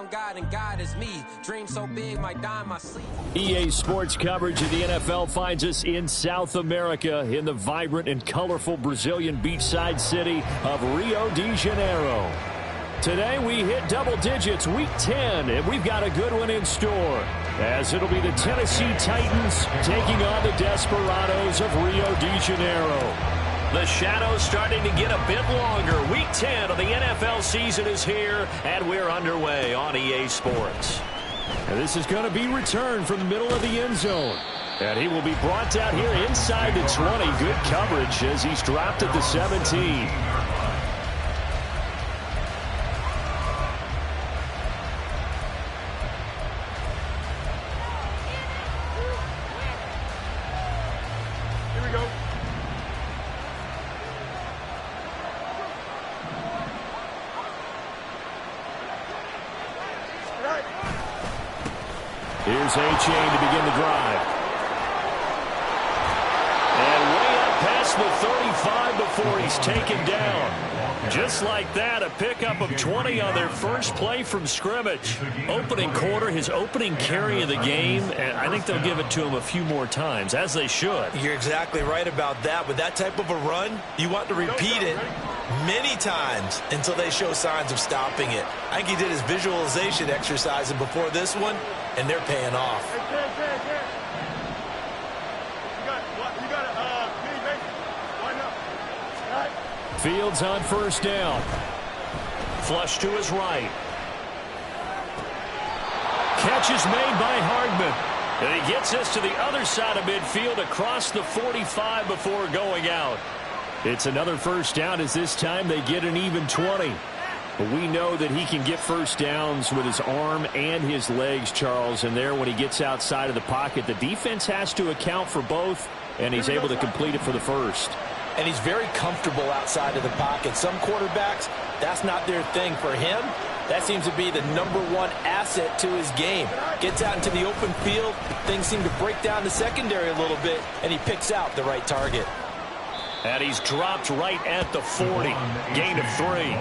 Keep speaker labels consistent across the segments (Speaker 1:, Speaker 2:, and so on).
Speaker 1: I'm God and God is me. Dream so big, might die in my sleep.
Speaker 2: EA Sports coverage of the NFL finds us in South America in the vibrant and colorful Brazilian beachside city of Rio de Janeiro. Today we hit double digits, week 10, and we've got a good one in store, as it'll be the Tennessee Titans taking on the Desperados of Rio de Janeiro. The shadows starting to get a bit longer. Week 10 of the NFL season is here, and we're underway on EA Sports. And this is going to be returned from the middle of the end zone. And he will be brought down here inside the 20. Good coverage as he's dropped at the 17. Here's A-Chain to begin the drive. And way up past the 35 before he's taken down. Just like that, a pickup of 20 on their first play from scrimmage. Opening quarter, his opening carry of the game, and I think they'll give it to him a few more times, as they should.
Speaker 3: You're exactly right about that. With that type of a run, you want to repeat it many times until they show signs of stopping it. I think he did his visualization exercise before this one, and they're paying off.
Speaker 2: Fields on first down. Flush to his right. Catch is made by Hardman. And he gets us to the other side of midfield across the 45 before going out. It's another first down as this time they get an even 20. But we know that he can get first downs with his arm and his legs, Charles. And there, when he gets outside of the pocket, the defense has to account for both, and he's able to complete it for the first.
Speaker 3: And he's very comfortable outside of the pocket. Some quarterbacks, that's not their thing. For him, that seems to be the #1 asset to his game. Gets out into the open field, things seem to break down the secondary a little bit, and he picks out the right target.
Speaker 2: And he's dropped right at the 40. Gain of 3.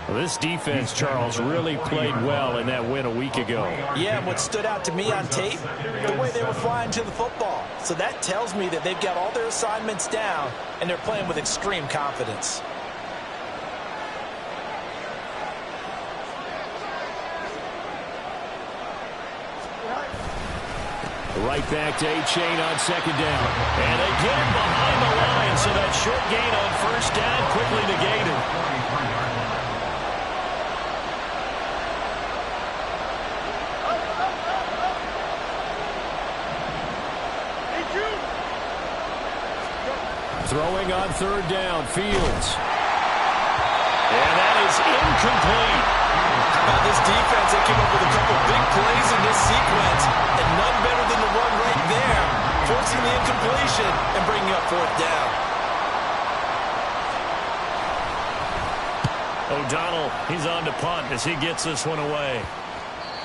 Speaker 2: Well, this defense, Charles, really played well in that win a week ago.
Speaker 3: Yeah, and what stood out to me on tape, the way they were flying to the football. So that tells me that they've got all their assignments down, and they're playing with extreme confidence.
Speaker 2: Right back to A-Chain on second down. And they get him behind the line, so that short gain on first down quickly negated. Throwing on third down, Fields. And that is incomplete.
Speaker 3: How about this defense? They came up with a couple big plays in this sequence, and none better than the one right there, forcing the incompletion and bringing up fourth down.
Speaker 2: O'Donnell, he's on to punt as he gets this one away.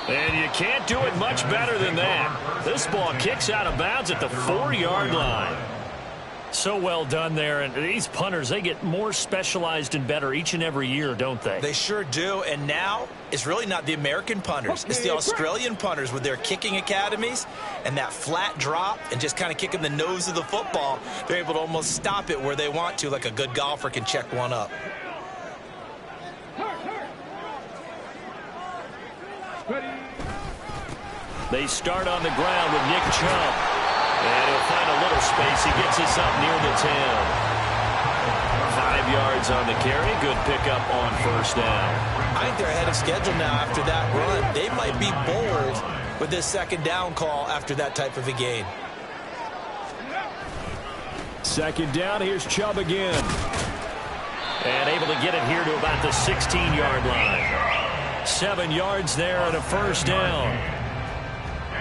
Speaker 2: And you can't do it much better than that. This ball kicks out of bounds at the 4-yard line. So well done there, and these punters, they get more specialized and better each and every year, don't they?
Speaker 3: They sure do, and now it's really not the American punters. It's the Australian punters with their kicking academies and that flat drop and just kind of kicking the nose of the football. They're able to almost stop it where they want to, like a good golfer can check one up.
Speaker 2: They start on the ground with Nick Chubb. And he'll find a little space. He gets us up near the 10. 5 yards on the carry. Good pickup on first down.
Speaker 3: I think they're ahead of schedule now after that run. They might be bold with this second down call after that type of a gain.
Speaker 2: Second down. Here's Chubb again. And able to get it here to about the 16-yard line. 7 yards there and a first down.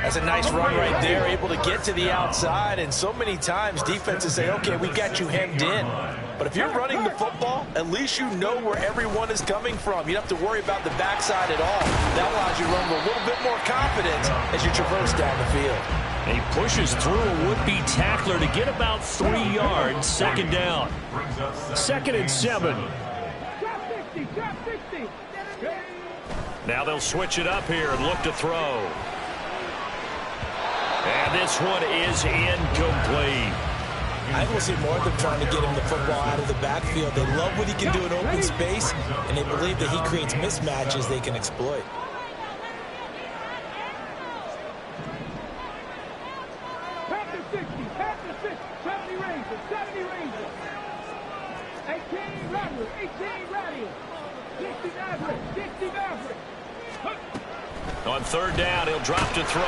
Speaker 3: That's a nice run right there, able to get to the outside, and so many times defenses say, okay, we got you hemmed in. But if you're running the football, at least you know where everyone is coming from. You don't have to worry about the backside at all. That allows you to run with a little bit more confidence as you traverse down the field.
Speaker 2: And he pushes through a would-be tackler to get about 3 yards. Second down. 2nd and 7. Now they'll switch it up here and look to throw. And this one is incomplete.
Speaker 3: I think we'll see more of them trying to get him the football out of the backfield. They love what he can do in open space, and they believe that he creates mismatches they can exploit.
Speaker 2: On third down, he'll drop to throw.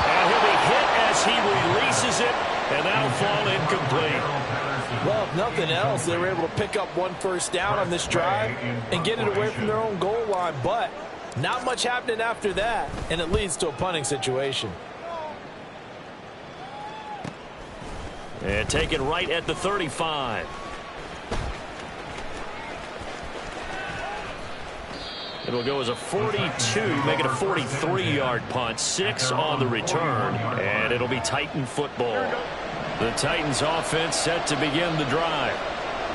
Speaker 2: And he'll be hit as he releases it, and that'll fall incomplete.
Speaker 3: Well, if nothing else, they were able to pick up one first down on this drive and get it away from their own goal line. But not much happening after that, and it leads to a punting situation.
Speaker 2: And taken right at the 35. It'll go as a 42, make it a 43-yard punt. 6 on the return, and it'll be Titan football. The Titans offense set to begin the drive.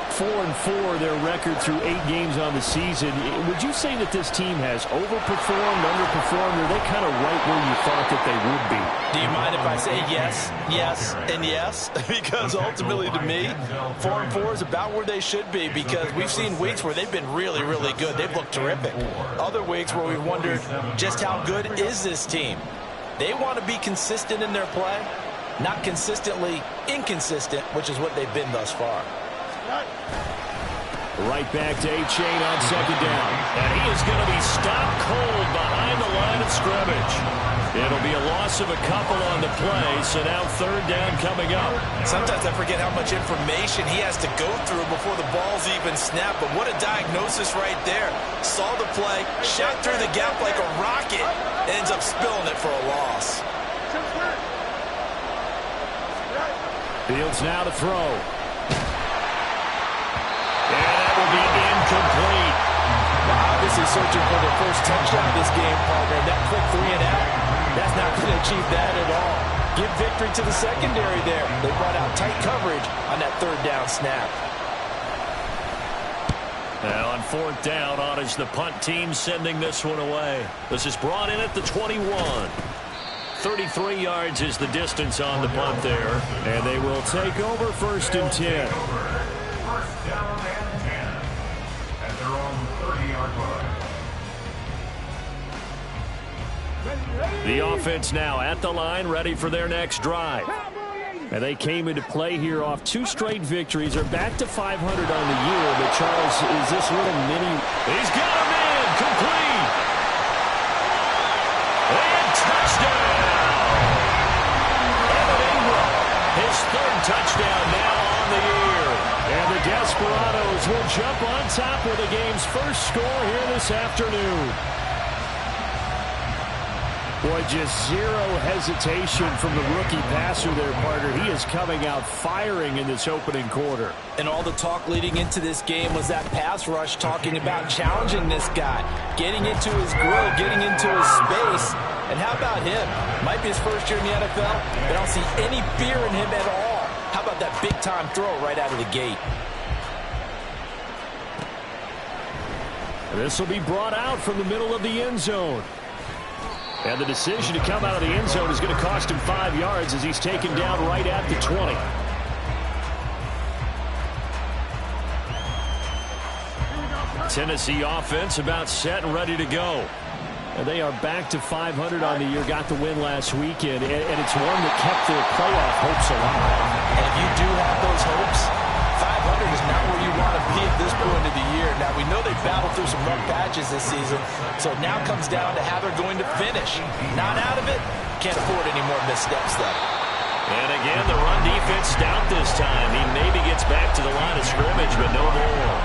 Speaker 2: 4-4 their record through 8 games on the season. Would you say that this team has overperformed, underperformed, or are they kind of right where you thought that they would be?
Speaker 3: Do you mind if I say yes, yes, and yes? Because ultimately to me, 4-4 is about where they should be, because we've seen weeks where they've been really, really good. They've looked terrific. Other weeks where we've wondered just how good is this team. They want to be consistent in their play, not consistently inconsistent, which is what they've been thus far.
Speaker 2: Right back to A-Chain on second down. And he is going to be stopped cold behind the line of scrimmage. It'll be a loss of a couple on the play, so now third down coming up.
Speaker 3: Sometimes I forget how much information he has to go through before the ball's even snapped, but what a diagnosis right there. Saw the play, shot through the gap like a rocket, ends up spilling it for a loss.
Speaker 2: Fields now to throw. And that will be incomplete.
Speaker 3: Well, obviously searching for their first touchdown this game, partner. That quick 3 and out, that's not going to achieve that at all. Give victory to the secondary there. They brought out tight coverage on that third down snap.
Speaker 2: Now on fourth down, on is the punt team sending this one away. This is brought in at the 21. 33 yards is the distance on the punt there. And they will take over first and 10.
Speaker 4: First down and 10 at their own 30-yard line.
Speaker 2: The offense now at the line, ready for their next drive. And they came into play here off 2 straight victories. They're back to 500 on the year. But, Charles, is this little mini... He's got him in. Complete. And touchdown. Evan Ingram, his 3rd touchdown now on the year. And the Desperados will jump on top with the game's first score here this afternoon. Boy, just zero hesitation from the rookie passer there, partner. He is coming out firing in this opening quarter.
Speaker 3: And all the talk leading into this game was that pass rush, talking about challenging this guy, getting into his grill, getting into his space. And how about him? Might be his first year in the NFL. They don't see any fear in him at all. How about that big-time throw right out of the gate?
Speaker 2: This will be brought out from the middle of the end zone. And the decision to come out of the end zone is going to cost him 5 yards as he's taken down right at the 20. Tennessee offense about set and ready to go. And they are back to 500 on the year, got the win last weekend, and it's one that kept their playoff hopes alive.
Speaker 3: And if you do have those hopes, 500 is not where you want to be at this point of the year. Now, we know they battled through some rough patches this season, so it now comes down to how they're going to finish. Not out of it, can't afford any more missteps, though.
Speaker 2: And again, the run defense stout this time. He maybe gets back to the line of scrimmage, but no more.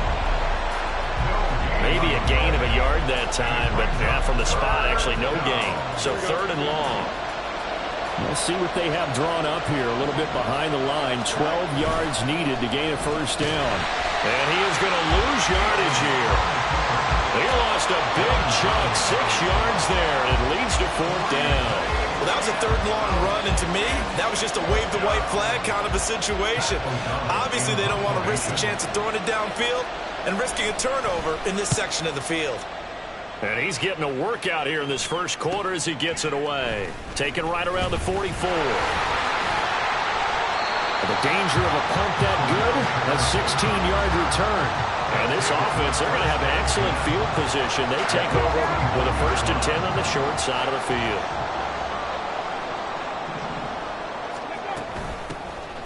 Speaker 2: Maybe a gain of a yard that time, but from the spot, actually no gain. So 3rd and long. We'll see what they have drawn up here. A little bit behind the line. 12 yards needed to gain a first down. And he is going to lose yardage here. He lost a big chunk, 6 yards there, and it leads to 4th down.
Speaker 3: Well, that was a 3rd and long run, and to me, that was just a wave the white flag kind of a situation. Obviously, they don't want to risk the chance of throwing it downfield and risking a turnover in this section of the field.
Speaker 2: And he's getting a workout here in this first quarter as he gets it away. Taken right around the 44. The danger of a punt that good, a 16-yard return. And this offense, they're going to have excellent field position. They take over with a 1st and 10 on the short side of the field.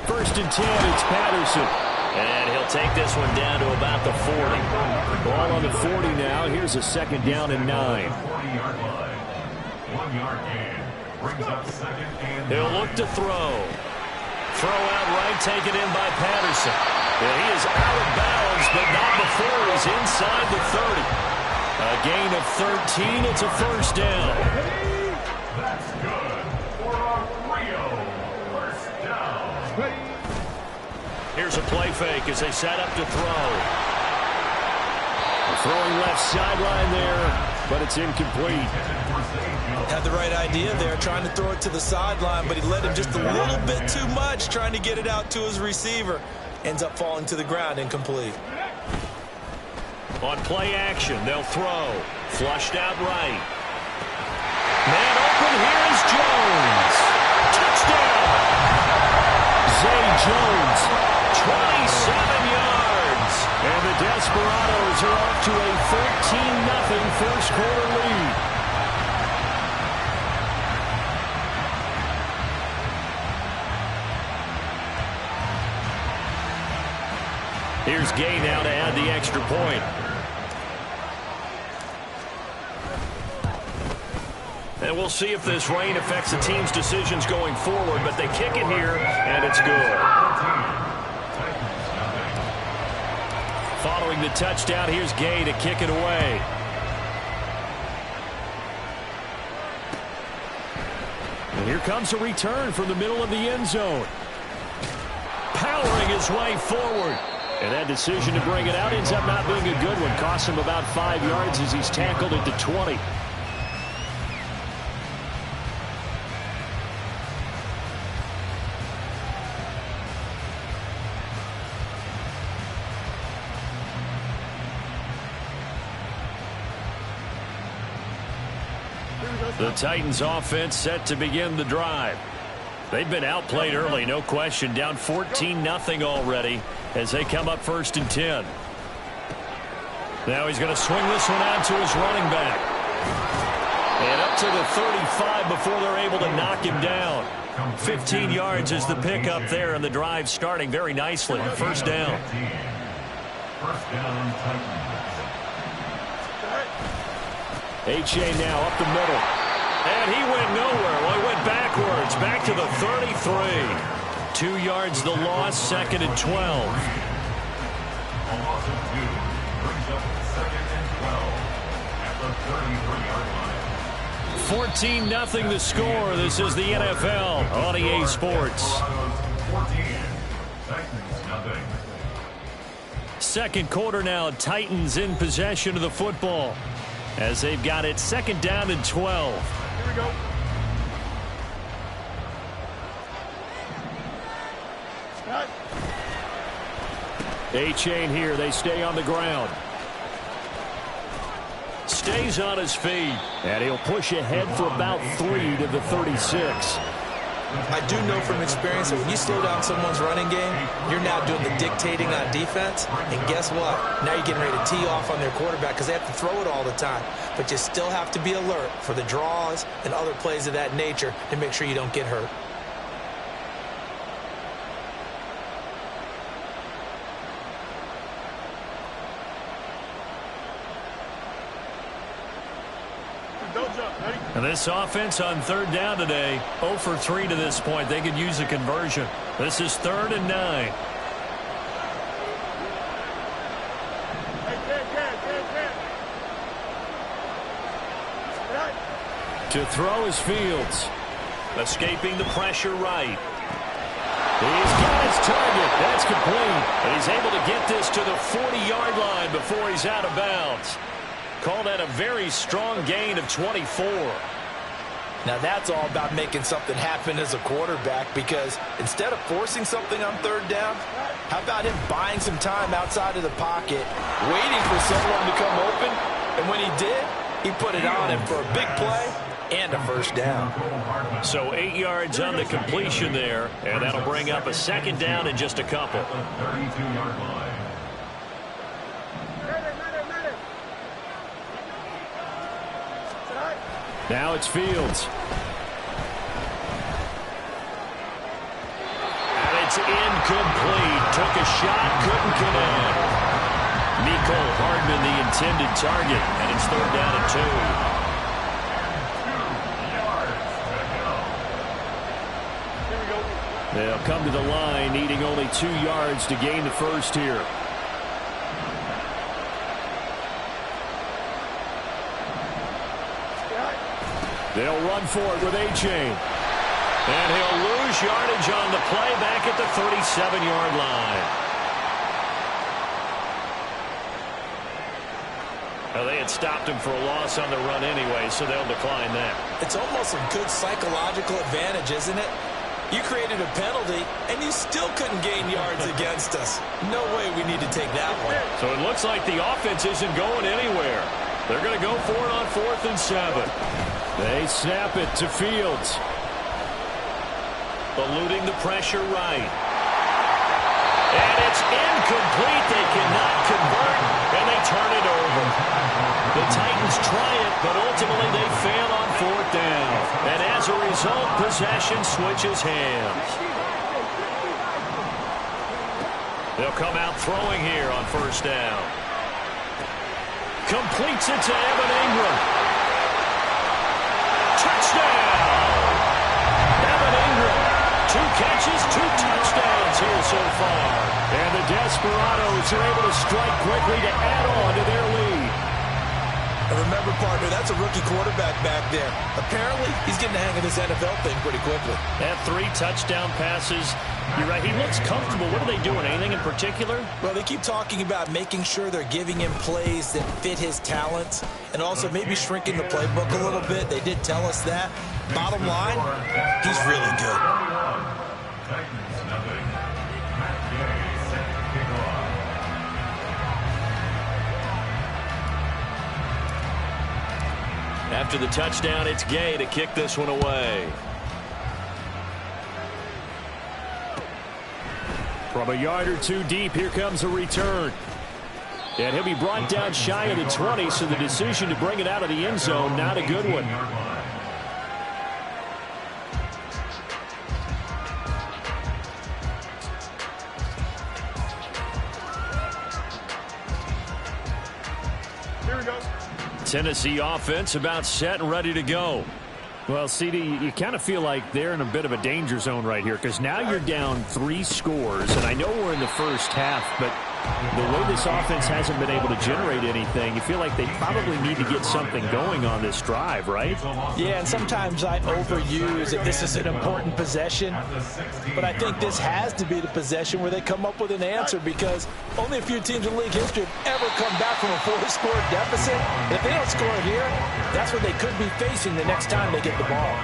Speaker 2: 1st and 10, it's Patterson. And he'll take this one down to about the 40. Ball on the 40 now. Here's a 2nd down and 9.
Speaker 4: 1-yard gain. Brings up 2nd and 9.
Speaker 2: He'll look to throw. Throw out right, taken in by Patterson. And he is out of bounds, but not before he's inside the 30. A gain of 13. It's a 1st down.
Speaker 4: That's good for a Rio 1st down.
Speaker 2: Here's a play fake as they set up to throw. Throwing left sideline there, but it's incomplete.
Speaker 3: Had the right idea there, trying to throw it to the sideline, but he led him just a little bit too much, trying to get it out to his receiver. Ends up falling to the ground, incomplete.
Speaker 2: On play action, they'll throw. Flushed out right. Man open, here's Jones. Touchdown! Zay Jones, 27 yards. And the Desperados are off to a 13-0 first quarter lead. Here's Gay now to add the extra point. And we'll see if this rain affects the team's decisions going forward, but they kick it here, and it's good. Following the touchdown, here's Gay to kick it away. And here comes a return from the middle of the end zone. Powering his way forward. And that decision to bring it out ends up not being a good one. Costs him about 5 yards as he's tackled at the 20. The Titans offense set to begin the drive. They've been outplayed early, no question. Down 14-0 already as they come up 1st and 10. Now he's going to swing this one out to his running back. And up to the 35 before they're able to knock him down. 15 yards is the pickup there, and the drive starting very nicely. 1st down.
Speaker 4: 1st down, Titans.
Speaker 2: H.A. now up the middle. And he went nowhere. Well, he went backwards. Back to the 33. 2 yards the loss, 2nd and 12.
Speaker 4: A loss of 2 brings up 2nd and 12 at the 33-yard line.
Speaker 2: 14-0 the score. This is the NFL on EA Sports.
Speaker 4: 14, Titans nothing.
Speaker 2: 2nd quarter now. Titans in possession of the football as they've got it 2nd down and 12.
Speaker 4: Here we go.
Speaker 2: A-Chain here. They stay on the ground. Stays on his feet. And he'll push ahead for about 3 to the 36.
Speaker 3: I do know from experience that when you slow down someone's running game, you're now doing the dictating on defense. And guess what? Now you're getting ready to tee off on their quarterback because they have to throw it all the time. But you still have to be alert for the draws and other plays of that nature to make sure you don't get hurt.
Speaker 2: And this offense on 3rd down today, 0 for 3 to this point. They could use a conversion. This is 3rd and 9. To throw is Fields. Escaping the pressure right. He's got his target. That's complete. And he's able to get this to the 40-yard line before he's out of bounds. Call that a very strong gain of 24.
Speaker 3: Now that's all about making something happen as a quarterback, because instead of forcing something on 3rd down, how about him buying some time outside of the pocket, waiting for someone to come open, and when he did, He put it on him for a big play and a first down.
Speaker 2: So 8 yards on the completion there, and that'll bring up a second down in just a couple.
Speaker 4: 32-yard line.
Speaker 2: Now it's Fields. And it's incomplete. Took a shot, couldn't connect. Mecole Hardman the intended target, and it's 3rd down and 2. They'll come to the line, needing only 2 yards to gain the first here. They'll run for it with A-Chain. And he'll lose yardage on the play back at the 37-yard line. Well, they had stopped him for a loss on the run anyway, so they'll decline that.
Speaker 3: It's almost a good psychological advantage, isn't it? You created a penalty, and you still couldn't gain yards against us. No way we need to take that one.
Speaker 2: So it looks like the offense isn't going anywhere. They're going to go for it on 4th and 7. They snap it to Fields. Eluding the pressure right. And it's incomplete. They cannot convert, and they turn it over. The Titans try it, but ultimately they fail on 4th down. And as a result, possession switches hands. They'll come out throwing here on 1st down. Completes it to Evan Ingram. Touchdown! Evan Ingram, 2 catches, 2 touchdowns here so far. And the Desperados are able to strike quickly to add on to their lead.
Speaker 3: And remember, partner, that's a rookie quarterback back there. Apparently, he's getting the hang of this NFL thing pretty quickly.
Speaker 2: They have 3 touchdown passes. You're right, he looks comfortable. What are they doing? Anything in particular?
Speaker 3: Well, they keep talking about making sure they're giving him plays that fit his talents and also maybe shrinking the playbook a little bit. They did tell us that. Bottom line, he's really good.
Speaker 2: After the touchdown, it's Gay to kick this one away. From a yard or 2 deep, here comes a return. And he'll be brought down shy of the 20, so the decision to bring it out of the end zone, not a good one.
Speaker 4: Here we go.
Speaker 2: Tennessee offense about set and ready to go. Well, CD, you kind of feel like they're in a bit of a danger zone right here because now you're down 3 scores, and I know we're in the first half, but the way this offense hasn't been able to generate anything, you feel like they probably need to get something going on this drive, right?
Speaker 3: Yeah, and sometimes I overuse if this is an important possession, but I think this has to be the possession where they come up with an answer because only a few teams in league history have ever come back from a 4-score deficit. If they don't score here, that's what they could be facing the next time they get the ball.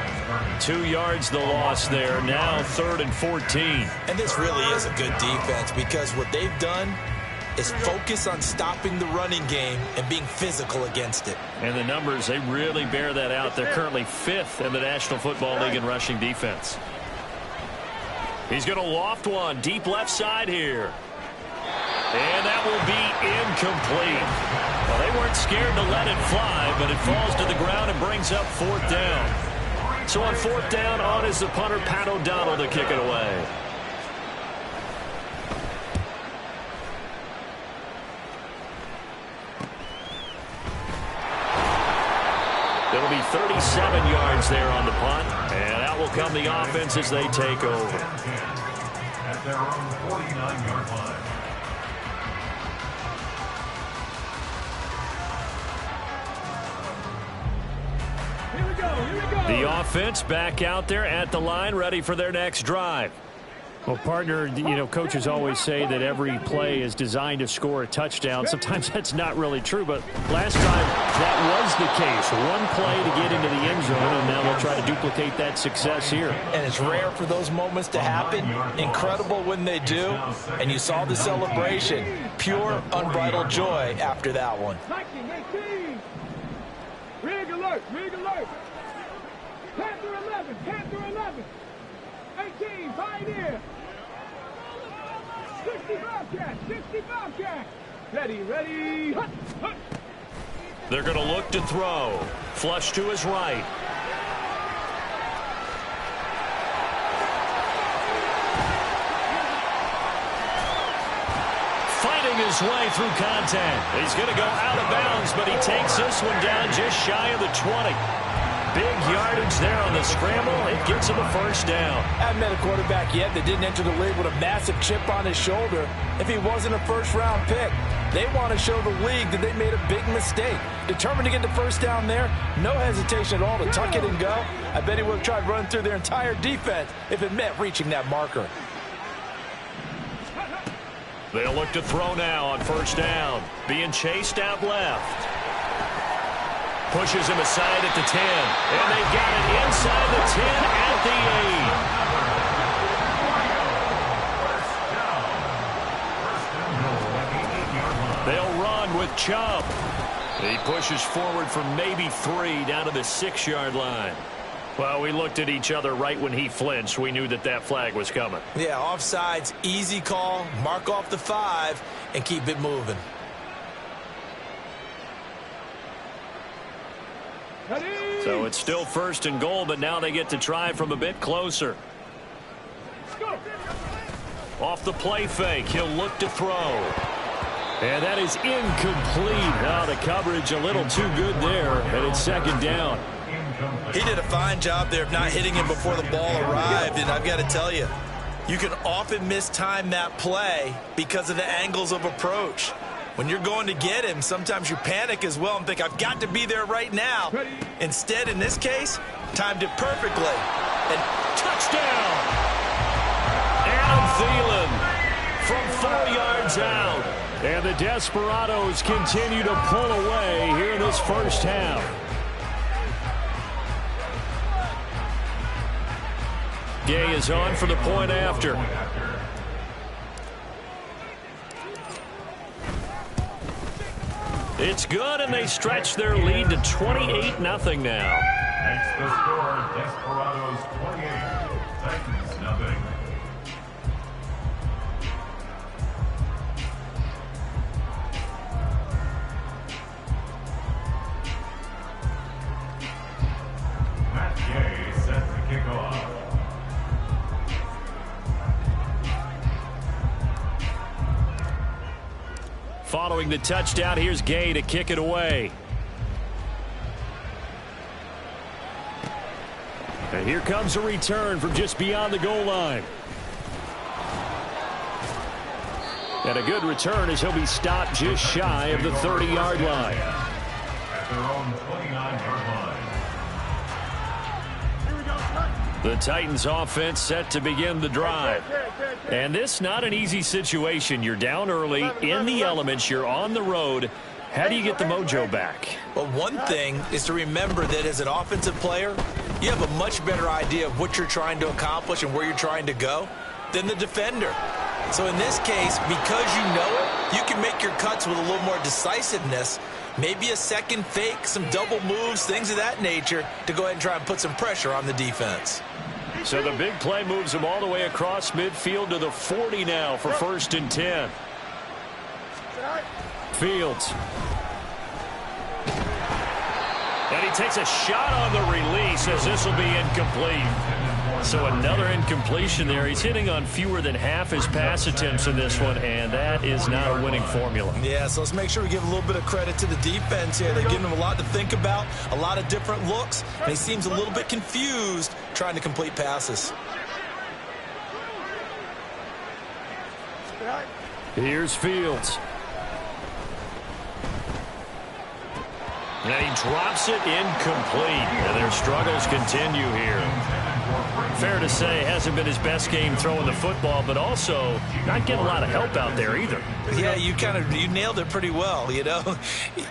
Speaker 2: 2 yards the loss there. Now 3rd and 14.
Speaker 3: And this really is a good defense because what they've done is focus on stopping the running game and being physical against it.
Speaker 2: And the numbers, they really bear that out. They're currently 5th in the National Football League in rushing defense. He's going to loft one deep left side here. And that will be incomplete. Well, they weren't scared to let it fly, but it falls to the ground and brings up 4th down. So on 4th down, on is the punter, Pat O'Donnell, to kick it away. It'll be 37 yards there on the punt, and out will come the offense as they take over.
Speaker 4: At their own 49-yard line.
Speaker 2: The offense back out there at the line, ready for their next drive. Well, partner, you know, coaches always say that every play is designed to score a touchdown. Sometimes that's not really true, but last time that was the case. One play to get into the end zone, and now they'll try to duplicate that success here.
Speaker 3: And it's rare for those moments to happen. Incredible when they do. And you saw the celebration. Pure, unbridled joy after that one.
Speaker 5: Rig alert, rig alert. Panther 11, Panther 11. 18, Pioneer. 60 Bobcat, 60 Bobcat. Ready, ready. Hut, hut.
Speaker 2: They're going to look to throw. Flush to his right. Fighting his way through contact. He's going to go out of bounds, but he takes this one down just shy of the 20. Big yardage there on the scramble. It gets him a first down.
Speaker 3: I haven't met a quarterback yet that didn't enter the league with a massive chip on his shoulder if he wasn't a first-round pick. They want to show the league that they made a big mistake. Determined to get the first down there, no hesitation at all to tuck it and go. I bet he would have tried running through their entire defense if it meant reaching that marker.
Speaker 2: They'll look to throw now on first down. Being chased out left. Pushes him aside at the 10. And they've got it inside the 10 at the 8. They'll run with Chubb. He pushes forward for maybe 3 down to the 6-yard line. Well, we looked at each other right when he flinched. We knew that that flag was coming.
Speaker 3: Yeah, offsides, easy call. Mark off the 5 and keep it moving.
Speaker 2: So it's still first and goal, but now they get to try from a bit closer. Off the play fake, he'll look to throw. And that is incomplete. Now the coverage a little too good there, and it's second down.
Speaker 3: He did a fine job there of not hitting him before the ball arrived, and I've got to tell you, you can often mistime that play because of the angles of approach. When you're going to get him, sometimes you panic as well and think, I've got to be there right now. Instead, in this case, timed it perfectly. And
Speaker 2: touchdown! Adam Thielen from 4 yards out. And the Desperados continue to pull away here in this first half. Gay is on for the point after. It's good, and they stretch their lead to 28-0 now.
Speaker 4: Makes the score Desperados 28, Titans 0. Matt Gay set to kick off.
Speaker 2: Following the touchdown, here's Gay to kick it away. And here comes a return from just beyond the goal line. And a good return as he'll be stopped just shy of the 30-yard line.
Speaker 4: At their own 29-yard line.
Speaker 2: The Titans offense set to begin the drive. And this not an easy situation. You're down early, in the elements, you're on the road. How do you get the mojo back?
Speaker 3: Well, one thing is to remember that as an offensive player, you have a much better idea of what you're trying to accomplish and where you're trying to go than the defender. So in this case, because you know it, you can make your cuts with a little more decisiveness, maybe a second fake, some double moves, things of that nature, to go ahead and try and put some pressure on the defense.
Speaker 2: So the big play moves him all the way across midfield to the 40 now for 1st and 10. Fields. And he takes a shot on the release as this will be incomplete. So another incompletion there. He's hitting on fewer than half his pass attempts in this one, and that is not a winning formula.
Speaker 3: Yeah, so let's make sure we give a little bit of credit to the defense here. They're giving him a lot to think about, a lot of different looks, and he seems a little bit confused trying to complete passes.
Speaker 2: Here's Fields. And he drops it incomplete. And their struggles continue here. Fair to say, hasn't been his best game throwing the football, but also not getting a lot of help out there either.
Speaker 3: Yeah, you nailed it pretty well, you know.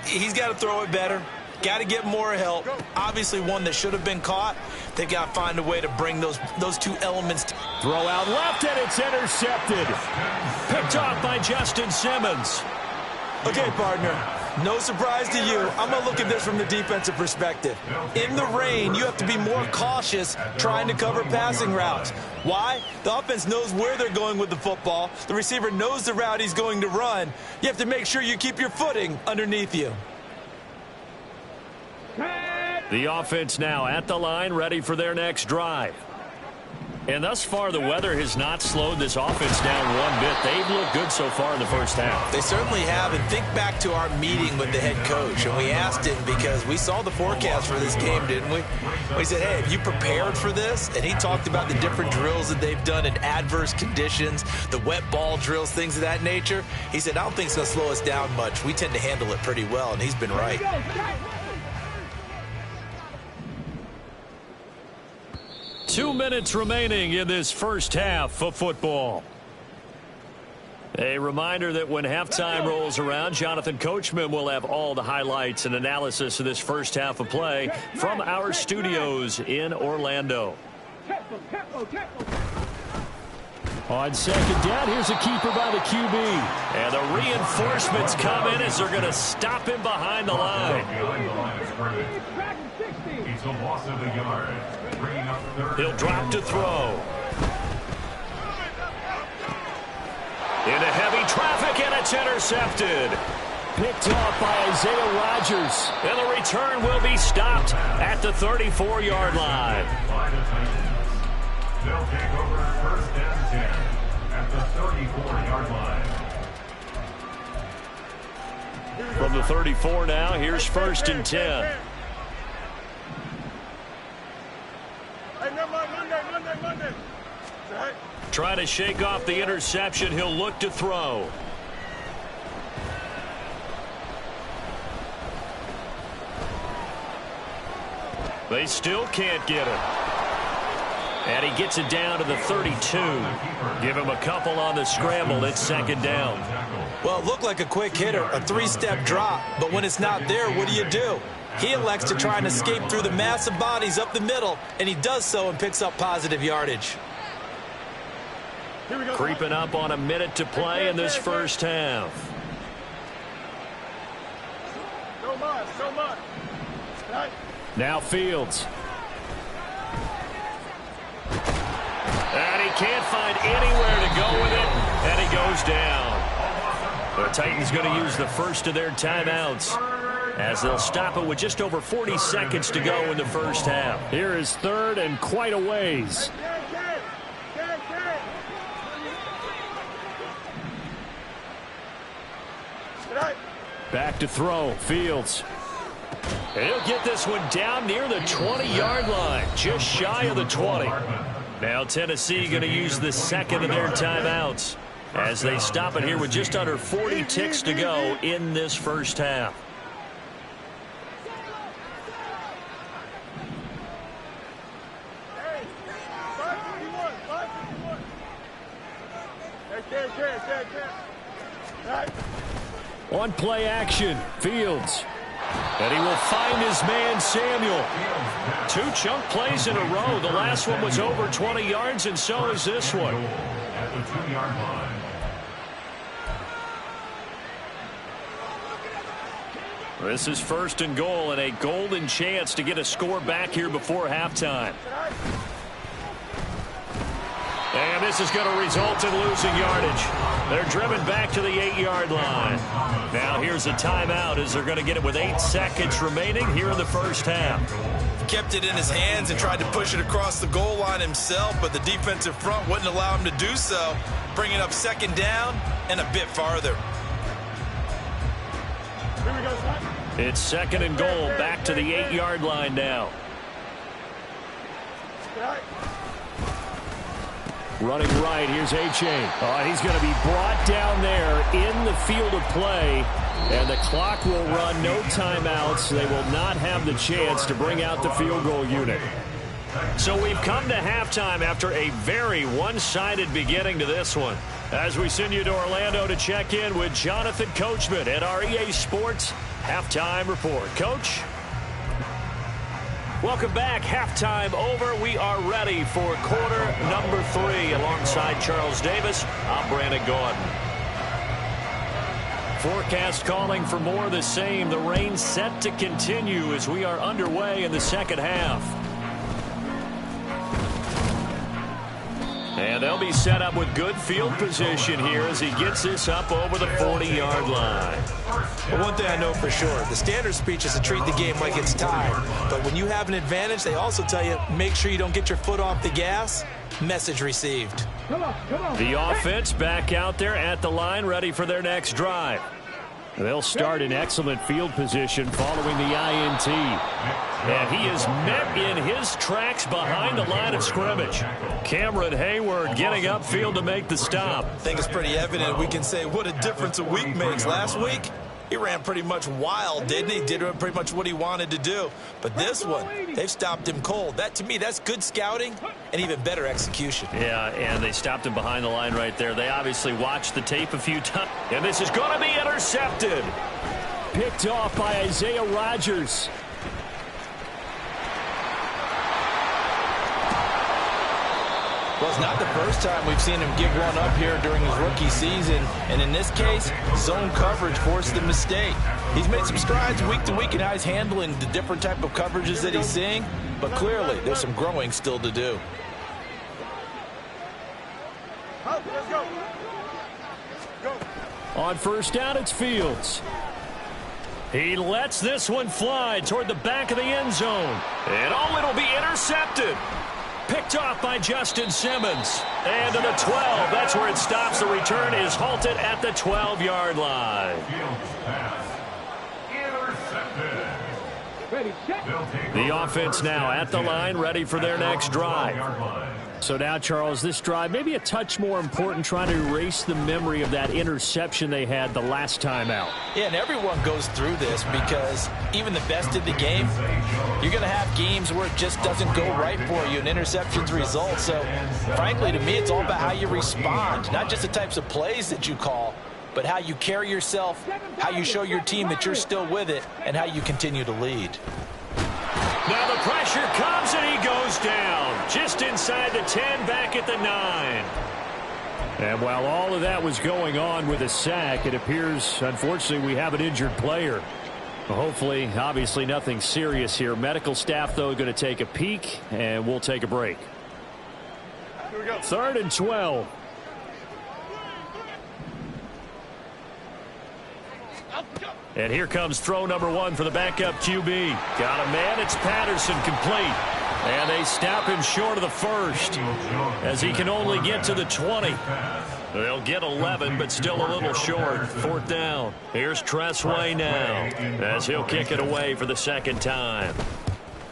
Speaker 3: He's got to throw it better. Got to get more help. Obviously one that should have been caught. They've got to find a way to bring those two elements.
Speaker 2: Throw out left, and it's intercepted. Picked off by Justin Simmons.
Speaker 3: Okay, partner. No surprise to you. I'm going to look at this from the defensive perspective. In the rain, you have to be more cautious trying to cover passing routes. Why? The offense knows where they're going with the football. The receiver knows the route he's going to run. You have to make sure you keep your footing underneath you.
Speaker 2: The offense now at the line, ready for their next drive. And thus far, the weather has not slowed this offense down one bit. They've looked good so far in the first half.
Speaker 3: They certainly have. And think back to our meeting with the head coach. And we asked him because we saw the forecast for this game, didn't we? We said, hey, have you prepared for this? And he talked about the different drills that they've done in adverse conditions, the wet ball drills, things of that nature. He said, I don't think it's going to slow us down much. We tend to handle it pretty well, and he's been right.
Speaker 2: 2 minutes remaining in this first half of football. A reminder that when halftime rolls around, Jonathan Coachman will have all the highlights and analysis of this first half of play from our studios in Orlando. On second down, here's a keeper by the QB. And the reinforcements come in as they're going to stop him behind the line.
Speaker 4: It's a loss of a yard.
Speaker 2: He'll drop to throw. Into heavy traffic, and it's intercepted. Picked up by Isaiah Rodgers. And the return will be stopped at the 34-yard line.
Speaker 4: They'll take over first and 10 at the 34-yard line.
Speaker 2: From the 34 now, here's first and 10.
Speaker 5: Monday.
Speaker 2: Trying to shake off the interception. He'll look to throw. They still can't get him. And he gets it down to the 32. Give him a couple on the scramble. It's second down.
Speaker 3: Well, it looked like a quick hitter, a three-step drop. But when it's not there, what do? He elects to try and escape through the massive bodies up the middle, and he does so and picks up positive yardage.
Speaker 2: Creeping up on a minute to play in this first half.
Speaker 5: So much.
Speaker 2: Now Fields. And he can't find anywhere to go with it, and he goes down. The Titans going to use the first of their timeouts, as they'll stop it with just over 40 seconds to go in the first half. Here is third and quite a ways. Back to throw. Fields. And he'll get this one down near the 20-yard line, just shy of the 20. Now Tennessee going to use the second of their timeouts as they stop it here with just under 40 ticks to go in this first half. On play action, Fields. And he will find his man, Samuel. 2 chunk plays in a row. The last one was over 20 yards, and so is this one.
Speaker 4: At the 2-yard line.
Speaker 2: This is first and goal, and a golden chance to get a score back here before halftime. And this is going to result in losing yardage. They're driven back to the 8-yard line. Now here's a timeout as they're going to get it with 8 seconds remaining here in the first half.
Speaker 3: Kept it in his hands and tried to push it across the goal line himself, but the defensive front wouldn't allow him to do so, bringing up second down and a bit farther.
Speaker 2: It's second and goal, back to the 8-yard line now. Running right, here's A-Chain. He's going to be brought down there in the field of play, and the clock will run, no timeouts. They will not have the chance to bring out the field goal unit. So we've come to halftime after a very one-sided beginning to this one. As we send you to Orlando to check in with Jonathan Coachman at our EA Sports Halftime Report. Coach? Welcome back. Halftime over. We are ready for quarter number 3. Alongside Charles Davis, I'm Brandon Gordon. Forecast calling for more of the same. The rain set to continue as we are underway in the second half. And they'll be set up with good field position here as he gets this up over the 40-yard line.
Speaker 3: Well, one thing I know for sure, the standard speech is to treat the game like it's tied. But when you have an advantage, they also tell you, make sure you don't get your foot off the gas. Message received.
Speaker 5: Come on.
Speaker 2: The offense back out there at the line, ready for their next drive. They'll start in excellent field position following the INT. And he is met in his tracks behind the line of scrimmage. Cameron Hayward getting upfield to make the stop.
Speaker 3: I think it's pretty evident. We can say what a difference a week makes. Last week, he ran pretty much wild, didn't he? Did pretty much what he wanted to do. But this one, they've stopped him cold. That, to me, that's good scouting and even better execution.
Speaker 2: Yeah, and they stopped him behind the line right there. They obviously watched the tape a few times. And this is going to be intercepted. Picked off by Isaiah Rodgers.
Speaker 3: Well, it's not the first time we've seen him give one up here during his rookie season. And in this case, zone coverage forced the mistake. He's made some strides week to week in how he's handling the different type of coverages that he's seeing. But clearly, there's some growing still to do.
Speaker 2: On first down, it's Fields. He lets this one fly toward the back of the end zone. And oh, it'll be intercepted. Picked off by Justin Simmons. And to the 12. That's where it stops. The return is halted at the 12-yard line. The offense now at the line, ready for their next drive. So now, Charles, this drive maybe a touch more important, trying to erase the memory of that interception they had the last time out.
Speaker 3: Yeah, and everyone goes through this because even the best in the game, you're going to have games where it just doesn't go right for you and interceptions result. So, frankly, to me, it's all about how you respond, not just the types of plays that you call, but how you carry yourself, how you show your team that you're still with it, and how you continue to lead.
Speaker 2: Now the pressure comes and he goes down just inside the 10, back at the 9. And while all of that was going on with a sack, it appears, unfortunately, we have an injured player. Hopefully, obviously, nothing serious here. Medical staff, though, going to take a peek, and we'll take a break.
Speaker 6: Here we go.
Speaker 2: 3rd and 12. And here comes throw number 1 for the backup QB. Got a man. It's Patterson, complete. And they stop him short of the first as he can only get to the 20. They'll get 11, but still a little short. 4th down. Here's Tressway now as he'll kick it away for the second time.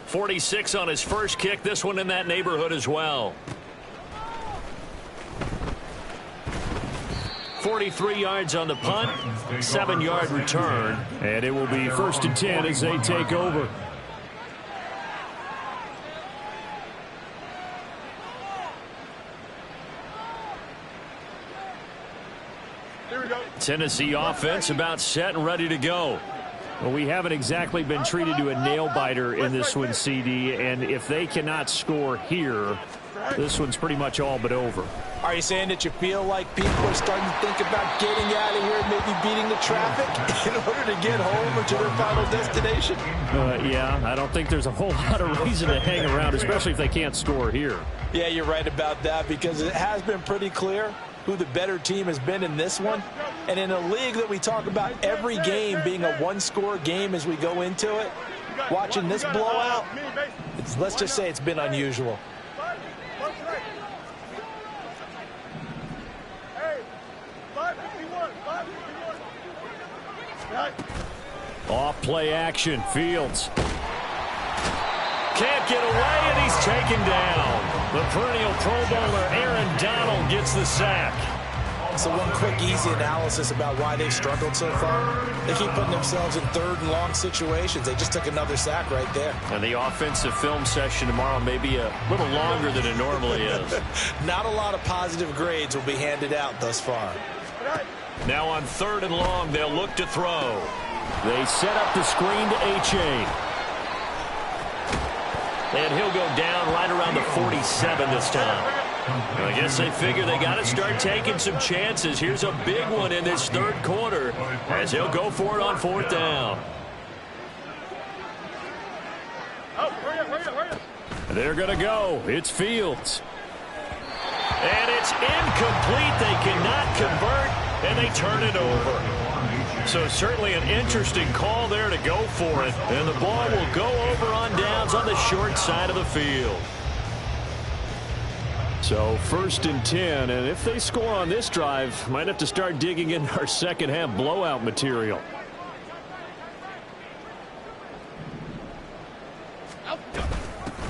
Speaker 2: 46 on his first kick. This one in that neighborhood as well. 43 yards on the punt, 7-yard return, and it will be 1st and 10 as they take over.
Speaker 6: Here we go.
Speaker 2: Tennessee offense about set and ready to go. Well, we haven't exactly been treated to a nail-biter in this one, CD, and if they cannot score here, this one's pretty much all but over.
Speaker 3: Are you saying that you feel like people are starting to think about getting out of here and maybe beating the traffic in order to get home or to their final destination?
Speaker 2: Yeah, I don't think there's a whole lot of reason to hang around, especially if they can't score here.
Speaker 3: Yeah, you're right about that because it has been pretty clear who the better team has been in this one. And in a league that we talk about every game being a one-score game as we go into it, watching this blowout, let's just say it's been unusual.
Speaker 2: Off play action, Fields. Can't get away, and he's taken down. The perennial Pro Bowler Aaron Donald gets the sack.
Speaker 3: So one quick, easy analysis about why they've struggled so far. They keep putting themselves in 3rd and long situations. They just took another sack right there.
Speaker 2: And the offensive film session tomorrow may be a little longer than it normally is.
Speaker 3: Not a lot of positive grades will be handed out thus far.
Speaker 2: Now on 3rd and long, they'll look to throw. They set up the screen to H.A. And he'll go down right around the 47 this time. Well, I guess they figure they got to start taking some chances. Here's a big one in this third quarter as he'll go for it on fourth down. They're going to go. It's Fields. And it's incomplete. They cannot convert, and they turn it over. So certainly an interesting call there to go for it. And the ball will go over on downs on the short side of the field. So 1st and 10, and if they score on this drive, might have to start digging in our second half blowout material.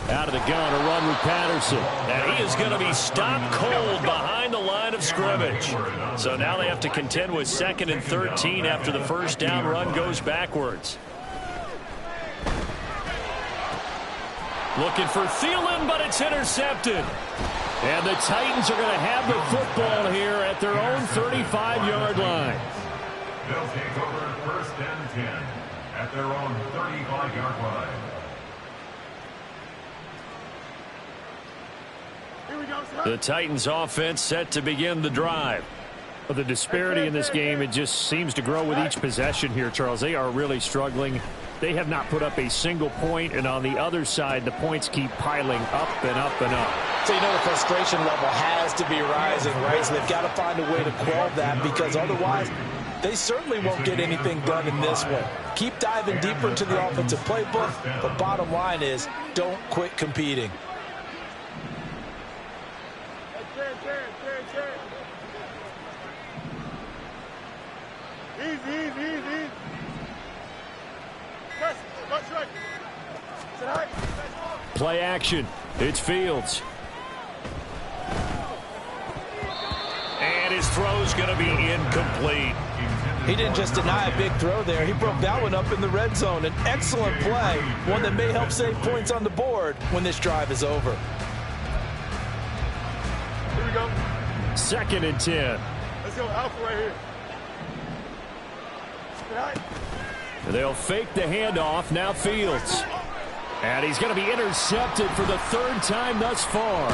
Speaker 2: Out of the gun, a run with Patterson. And he is going to be stopped cold behind the line of scrimmage. So now they have to contend with 2nd and 13 after the first down run goes backwards. Looking for Thielen, but it's intercepted. And the Titans are going to have the football here at their own 35-yard line.
Speaker 4: They'll take over 1st and 10 at their own 35-yard line.
Speaker 2: The Titans offense set to begin the drive.
Speaker 7: Well, the disparity in this game, it just seems to grow with each possession here, Charles. They are really struggling. They have not put up a single point, and on the other side, the points keep piling up and up and up.
Speaker 3: So, you know, the frustration level has to be rising, right? So they've got to find a way to quell that, because otherwise they certainly won't get anything done in this one. Keep diving deeper into the offensive playbook, but bottom line is don't quit competing.
Speaker 6: Easy.
Speaker 2: Play action. It's Fields. And his throw's going to be incomplete.
Speaker 3: He didn't just deny a big throw there. He broke that one up in the red zone. An excellent play, one that may help save points on the board when this drive is over.
Speaker 6: Here we go.
Speaker 2: 2nd and 10.
Speaker 6: Let's go alpha right here.
Speaker 2: They'll fake the handoff. Now Fields. And he's going to be intercepted for the 3rd time thus far.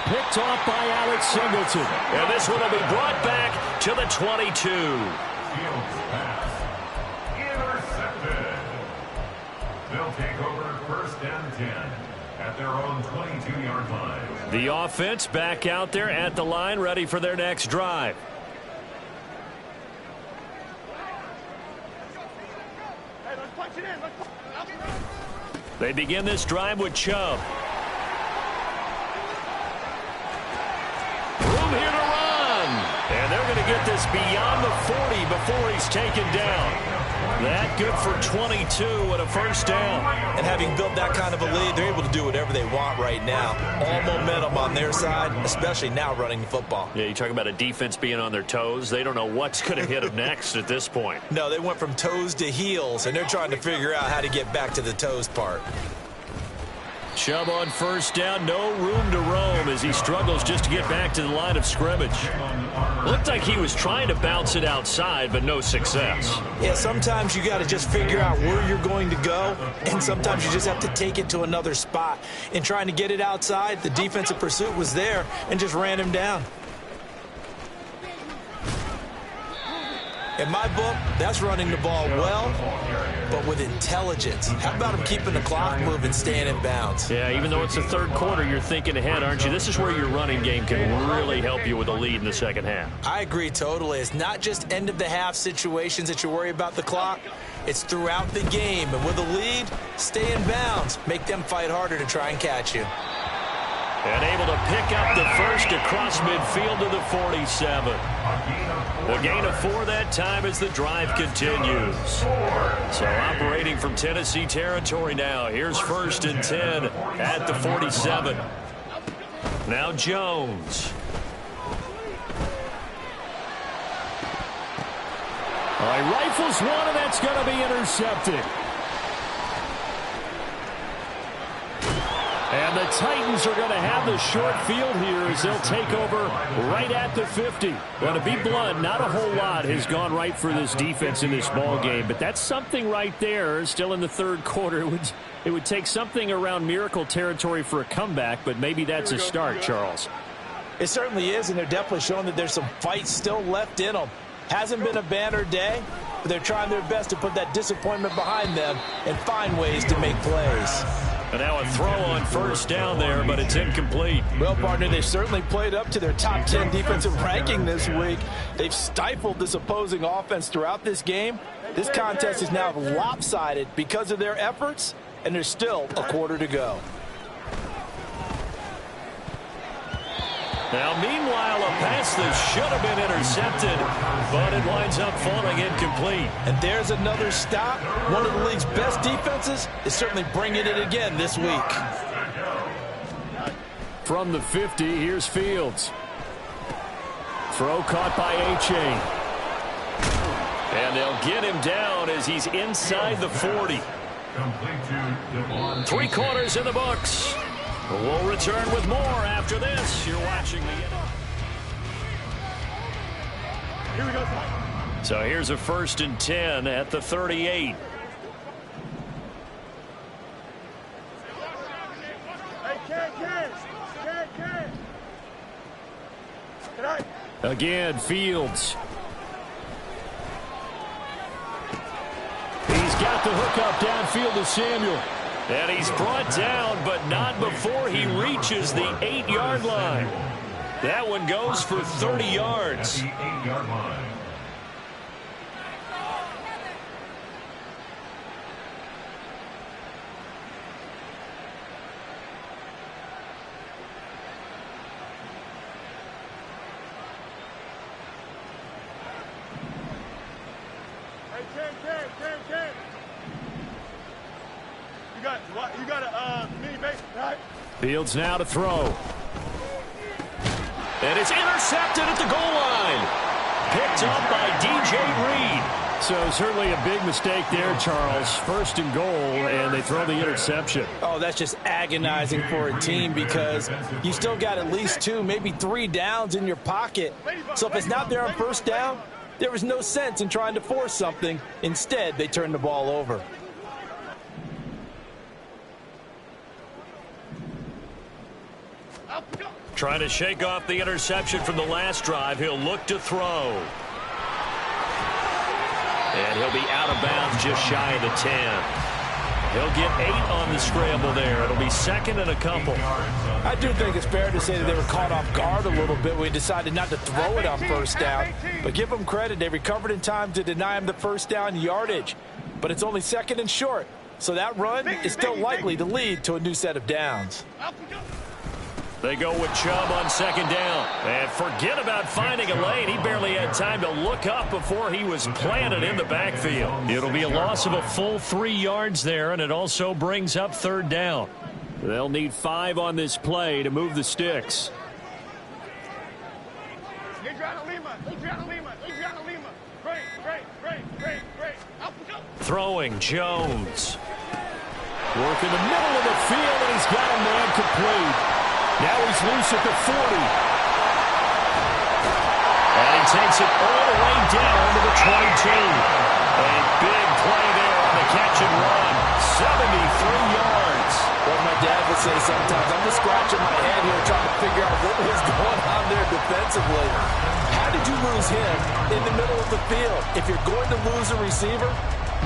Speaker 2: Picked off by Alex Singleton. And this one will be brought back to the 22.
Speaker 4: Fields pass. Intercepted. They'll take over 1st and 10 at their own 22-yard line.
Speaker 2: The offense back out there at the line, ready for their next drive. They begin this drive with Chubb. Room here to run. And they're going to get this beyond the 40 before he's taken down. That good for 22 and a first down.
Speaker 3: And having built that kind of a lead, they're able to do whatever they want right now. All momentum on their side, especially now running the football.
Speaker 2: Yeah, you talk about a defense being on their toes. They don't know what's going to hit them next at this point.
Speaker 3: No, they went from toes to heels, and they're trying to figure out how to get back to the toes part.
Speaker 2: Chubb on first down, no room to roam as he struggles just to get back to the line of scrimmage. Looked like he was trying to bounce it outside, but no success.
Speaker 3: Yeah, sometimes you got to just figure out where you're going to go, and sometimes you just have to take it to another spot. In trying to get it outside, the defensive pursuit was there and just ran him down. In my book, that's running the ball well, but with intelligence. How about him keeping the clock moving, staying in bounds?
Speaker 2: Yeah, even though it's the third quarter, you're thinking ahead, aren't you? This is where your running game can really help you with a lead in the second half.
Speaker 3: I agree totally. It's not just end-of-the-half situations that you worry about the clock. It's throughout the game. And with a lead, stay in bounds. Make them fight harder to try and catch you.
Speaker 2: And able to pick up the first across midfield to the 47. A gain of 4 that time as the drive continues. So operating from Tennessee territory now. Here's 1st and 10 at the 47. Now Jones. All right, rifles one, and that's going to be intercepted. And the Titans are going to have the short field here as they'll take over right at the 50. Well, to be blunt, not a whole lot has gone right for this defense in this ball game, but that's something right there. Still in the third quarter, it would take something around miracle territory for a comeback, but maybe that's a start, Charles.
Speaker 3: It certainly is, and they're definitely showing that there's some fight still left in them. Hasn't been a banner day, but they're trying their best to put that disappointment behind them and find ways to make plays.
Speaker 2: And now a throw on first down there, but it's incomplete.
Speaker 3: Well, partner, they've certainly played up to their top 10 defensive ranking this week. They've stifled this opposing offense throughout this game. This contest is now lopsided because of their efforts, and there's still a quarter to go.
Speaker 2: Now, meanwhile, a pass that should have been intercepted, but it winds up falling incomplete.
Speaker 3: And there's another stop. One of the league's best defenses is certainly bringing it again this week.
Speaker 2: From the 50, here's Fields. Throw caught by A-Chain. And they'll get him down as he's inside the 40. 3 quarters in the books. We'll return with more after this. You're watching the...
Speaker 6: Here we go.
Speaker 2: So here's a 1st and 10 at the 38. Again, Fields. He's got the hook up downfield to Samuel. And he's brought down, but not before he reaches the 8-yard line. That one goes for 30 yards.
Speaker 4: At the 8-yard line.
Speaker 6: You got a mini base, right?
Speaker 2: Fields now to throw. And it's intercepted at the goal line. Picked up by DJ Reed. So certainly a big mistake there, Charles. 1st and goal, and they throw the interception.
Speaker 3: Oh, that's just agonizing for a team because you still got at least 2, maybe 3 downs in your pocket. So if it's not there on 1st down, there was no sense in trying to force something. Instead, they turned the ball over.
Speaker 2: Trying to shake off the interception from the last drive. He'll look to throw. And he'll be out of bounds just shy of the 10. He'll get 8 on the scramble there. It'll be 2nd and a couple.
Speaker 3: I do think it's fair to say that they were caught off guard a little bit when we decided not to throw it on 1st down. But give them credit. They recovered in time to deny him the 1st down yardage. But it's only 2nd and short. So that run is still likely to lead to a new set of downs.
Speaker 2: They go with Chubb on 2nd down. And forget about finding a lane. He barely had time to look up before he was planted in the backfield. It'll be a loss of a full 3 yards there, and it also brings up 3rd down. They'll need 5 on this play to move the sticks. Throwing Jones. Work in the middle of the field, and he's got a man complete. Now he's loose at the 40. And he takes it all the way down to the 22. A big play there on the catch and run. 73 yards.
Speaker 3: Well, my dad would say sometimes, I'm just scratching my head here trying to figure out what was going on there defensively. How did you lose him in the middle of the field? If you're going to lose a receiver,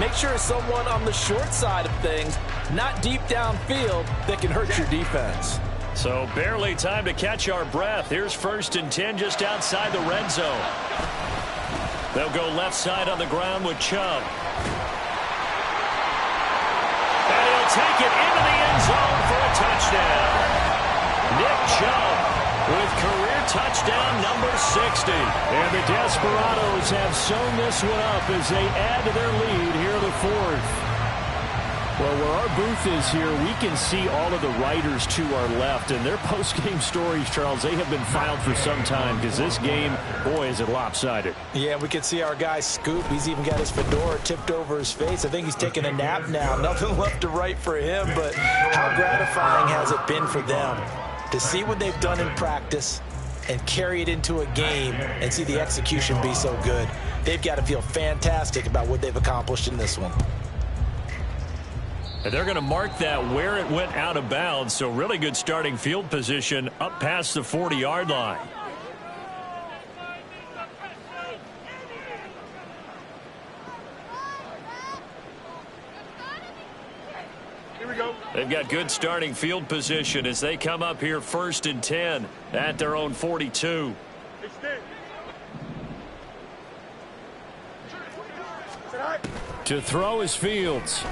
Speaker 3: make sure it's someone on the short side of things, not deep downfield, that can hurt your defense.
Speaker 2: So barely time to catch our breath. Here's 1st and 10 just outside the red zone. They'll go left side on the ground with Chubb. And he'll take it into the end zone for a touchdown. Nick Chubb with career touchdown number 60. And the Desperados have sewn this one up as they add to their lead here in the 4th. Well, where our booth is here, we can see all of the writers to our left, and their post-game stories, Charles, they have been filed for some time because this game, boy, is it lopsided.
Speaker 3: Yeah, we can see our guy Scoop. He's even got his fedora tipped over his face. I think he's taking a nap now. Nothing left to write for him, but how gratifying has it been for them to see what they've done in practice and carry it into a game and see the execution be so good. They've got to feel fantastic about what they've accomplished in this one.
Speaker 2: And they're going to mark that where it went out of bounds, so really good starting field position up past the 40-yard line.
Speaker 6: Here we go.
Speaker 2: They've got good starting field position as they come up here 1st and 10 at their own 42.
Speaker 6: Extend.
Speaker 7: To throw is Fields.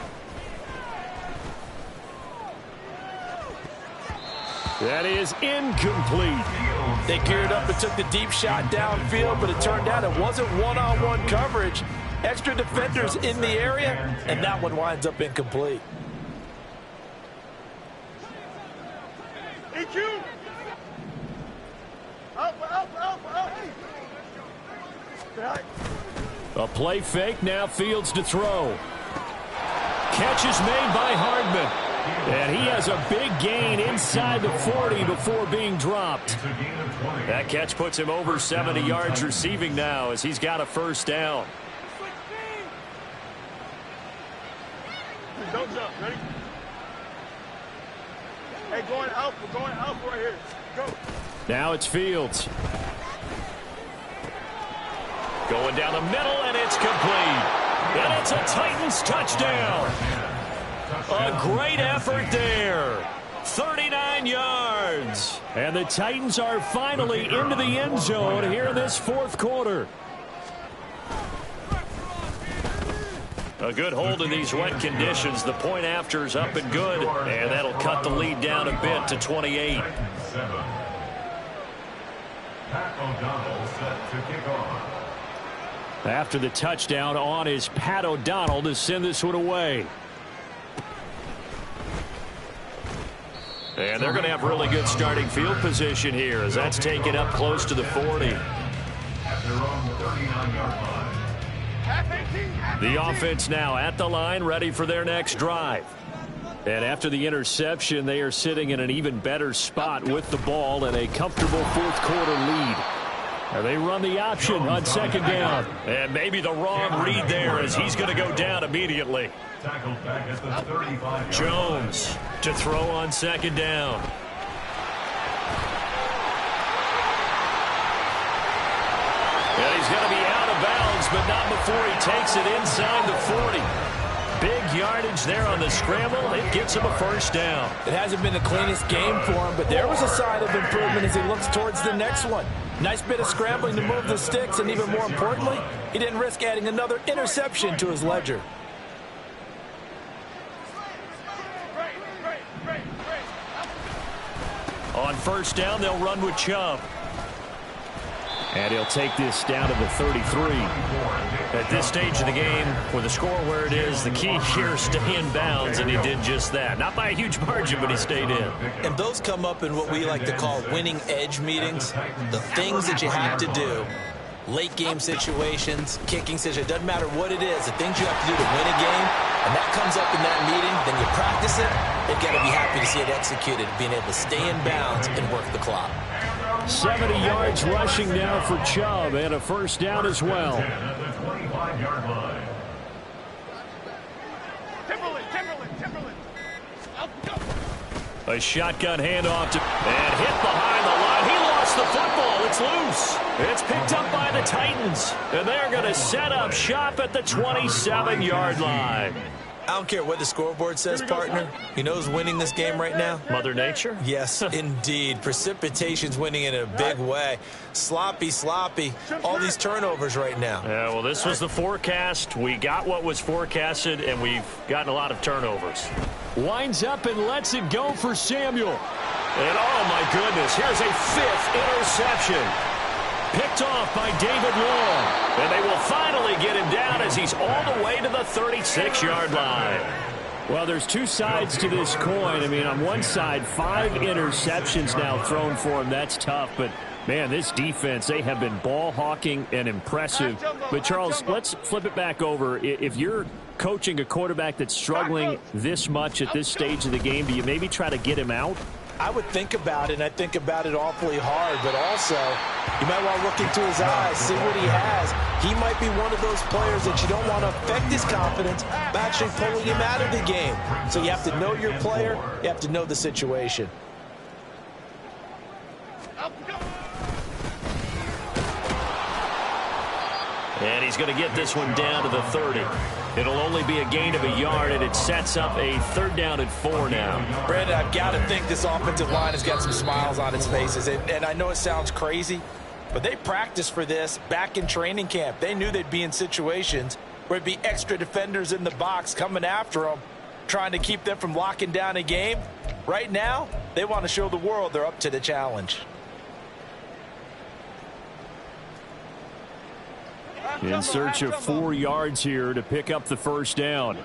Speaker 7: That is incomplete.
Speaker 3: They geared up and took the deep shot downfield, but it turned out it wasn't one-on-one coverage. Extra defenders in the area, and that one winds up incomplete.
Speaker 6: EQ. Alpha.
Speaker 7: A play fake, now Fields to throw. Catch is made by Hardman. And he has a big gain inside the 40 before being dropped.
Speaker 2: That catch puts him over 70 yards receiving now as he's got a first down.
Speaker 6: Don't jump. Ready? Hey, going alpha right here. Go.
Speaker 7: Now it's Fields.
Speaker 2: Going down the middle, and it's complete. And it's a Titans touchdown. A great effort there. 39 yards.
Speaker 7: And the Titans are finally into the end zone here in this fourth quarter.
Speaker 2: A good hold in these wet conditions. The point after is up and good, and that'll cut the lead down a bit to 28.
Speaker 4: Pat O'Donnell set to kick off.
Speaker 7: After the touchdown on is Pat O'Donnell to send this one away.
Speaker 2: And they're going to have really good starting field position here as that's taken up close to the 40.
Speaker 4: At their own 39-yard line.
Speaker 2: The offense now at the line, ready for their next drive.
Speaker 7: And after the interception, they are sitting in an even better spot with the ball and a comfortable fourth quarter lead. And they run the option on second down.
Speaker 2: And maybe the wrong read there as he's going to go down immediately.
Speaker 4: Tackled back at the 35-yard
Speaker 2: Jones to throw on second down. And he's going to be out of bounds, but not before he takes it inside the 40. Big yardage there on the scramble. It gets him a first down.
Speaker 3: It hasn't been the cleanest game for him, but there was a sign of improvement as he looks towards the next one. Nice bit of scrambling to move the sticks, and even more importantly, he didn't risk adding another interception to his ledger.
Speaker 2: On first down, they'll run with Chubb.
Speaker 7: And he'll take this down to the 33.
Speaker 2: At this stage of the game, with the score where it is, the key here is stay in bounds, and he did just that. Not by a huge margin, but he stayed in.
Speaker 3: And those come up in what we like to call winning edge meetings. The things that you have to do, late game situations, kicking situations, it doesn't matter what it is, the things you have to do to win a game, and that comes up in that meeting, then you practice it, they've got to be happy to see it executed, being able to stay in bounds and work the clock.
Speaker 7: 70 yards rushing now for Chubb, and a first down as well.
Speaker 4: at the 25-yard line.
Speaker 6: Timberland.
Speaker 2: A shotgun handoff to and hit behind the line. He lost the football. It's loose. It's picked up by the Titans, and they're going to set up shop at the 27-yard line.
Speaker 3: I don't care what the scoreboard says, partner. You know who's winning this game right now?
Speaker 2: Mother Nature?
Speaker 3: Yes, indeed. Precipitation's winning in a big way. Sloppy. All these turnovers right now.
Speaker 2: Yeah, well, this was the forecast. We got what was forecasted, and we've gotten a lot of turnovers.
Speaker 7: Winds up and lets it go for Samuel.
Speaker 2: And, oh, my goodness, here's a fifth interception. Picked off by David Long. And they will finally get him down as he's all the way to the 36-yard line.
Speaker 7: Well, there's two sides to this coin. I mean, on one side, 5 interceptions now thrown for him. That's tough. But, man, this defense, they have been ball hawking and impressive. But, Charles, let's flip it back over. If you're coaching a quarterback that's struggling this much at this stage of the game, do you maybe try to get him out?
Speaker 3: I would think about it, and I think about it awfully hard, but also you might want to look into his eyes, see what he has. He might be one of those players that you don't want to affect his confidence by actually pulling him out of the game. So you have to know your player, you have to know the situation.
Speaker 2: And he's going to get this one down to the 30. It'll only be a gain of a yard, and it sets up a 3rd down and 4 now.
Speaker 3: Brandon, I've got to think this offensive line has got some smiles on its faces. And I know it sounds crazy, but they practiced for this back in training camp. They knew they'd be in situations where it'd be extra defenders in the box coming after them, trying to keep them from locking down a game. Right now, they want to show the world they're up to the challenge.
Speaker 2: In search of 4 yards here to pick up the 1st down.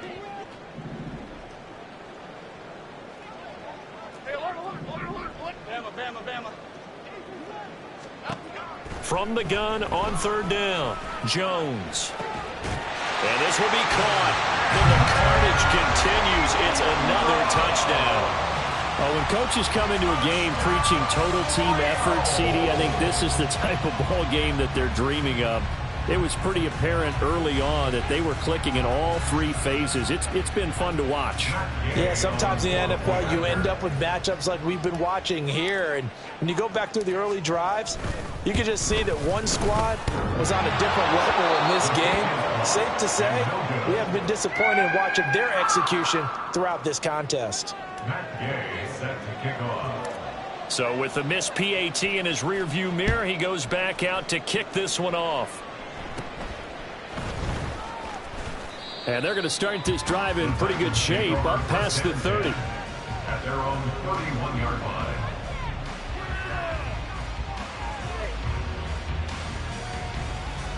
Speaker 2: From the gun on 3rd down, Jones. And this will be caught. And the carnage continues. It's another touchdown. Oh, when coaches come into a game preaching total team effort, CD, I think this is the type of ball game that they're dreaming of. It was pretty apparent early on that they were clicking in all 3 phases. It's been fun to watch.
Speaker 3: Yeah, sometimes in the NFL you end up with matchups like we've been watching here. And when you go back through the early drives, you can just see that one squad was on a different level in this game. Safe to say, we have been disappointed in watching their execution throughout this contest.
Speaker 4: Matt Gay set to kick off.
Speaker 2: So with the missed PAT in his rearview mirror, he goes back out to kick this one off. And they're going to start this drive in pretty good shape, up past the 30.
Speaker 4: At their own 31-yard line.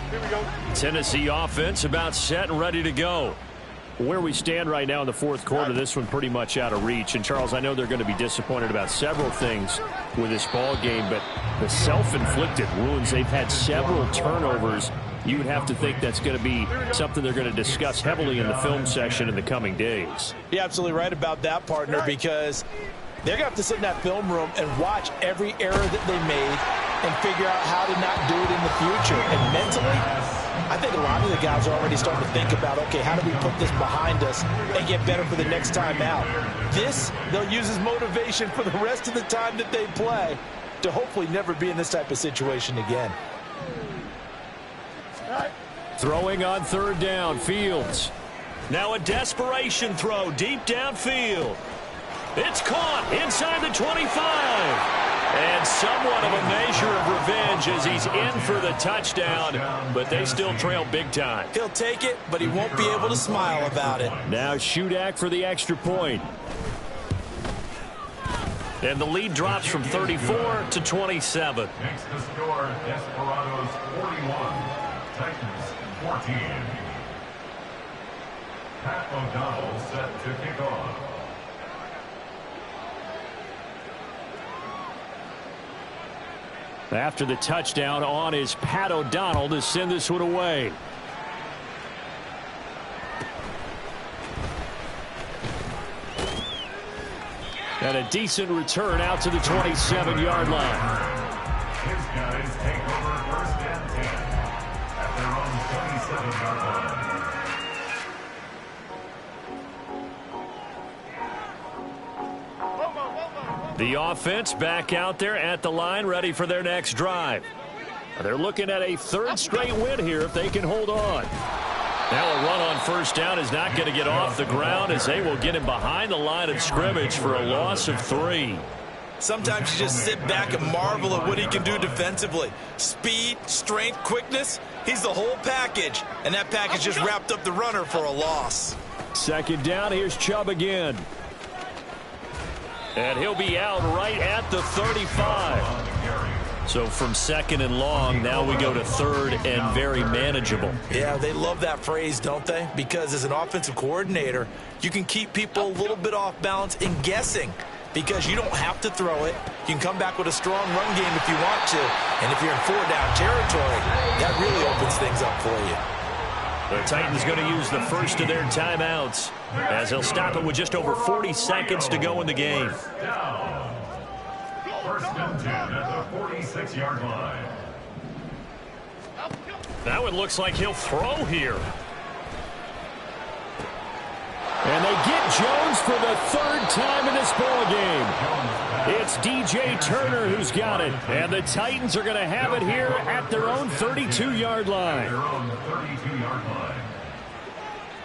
Speaker 6: Here we go.
Speaker 2: Tennessee offense about set and ready to go. Where we stand right now in the 4th quarter, this one pretty much out of reach. And, Charles, I know they're going to be disappointed about several things with this ball game, but the self-inflicted wounds, they've had several turnovers. You would have to think that's going to be something they're going to discuss heavily in the film session in the coming days.
Speaker 3: You're absolutely right about that, partner, because they're going to have to sit in that film room and watch every error that they made and figure out how to not do it in the future. And mentally, I think a lot of the guys are already starting to think about, okay, how do we put this behind us and get better for the next time out? This, they'll use as motivation for the rest of the time that they play to hopefully never be in this type of situation again.
Speaker 2: Throwing on 3rd down, Fields. Now a desperation throw deep downfield. It's caught inside the 25. And somewhat of a measure of revenge as he's in for the touchdown, but they still trail big time.
Speaker 3: He'll take it, but he won't be able to smile about it.
Speaker 2: Now Shudak for the extra point. And the lead drops from 34 to 27.
Speaker 4: Makes the score Desperados 41, Titans 14. Pat O'Donnell set to kick off.
Speaker 2: After the touchdown on is Pat O'Donnell to send this one away. And a decent return out to the 27-yard line.
Speaker 4: His guys take over 1st and 10 at their own 27-yard line.
Speaker 2: The offense back out there at the line, ready for their next drive. They're looking at a 3rd straight win here if they can hold on. Now a run on 1st down is not going to get off the ground as they will get him behind the line of scrimmage for a loss of 3.
Speaker 3: Sometimes you just sit back and marvel at what he can do defensively. Speed, strength, quickness, he's the whole package. And that package just wrapped up the runner for a loss.
Speaker 2: 2nd down, here's Chubb again. And he'll be out right at the 35. So from 2nd and long, now we go to 3rd and very manageable.
Speaker 3: Yeah, they love that phrase, don't they? Because as an offensive coordinator, you can keep people a little bit off balance and guessing because you don't have to throw it. You can come back with a strong run game if you want to. And if you're in 4-down territory, that really opens things up for you.
Speaker 2: The Titans going to use the first of their timeouts as they'll stop it with just over 40 seconds to go in the game.
Speaker 4: first and 10 at the 46-yard line.
Speaker 7: That one looks like he'll throw here.
Speaker 2: And they get Jones for the third time in this ball game. It's DJ Turner who's got it. And the Titans are going to have it here at their own 32-yard line.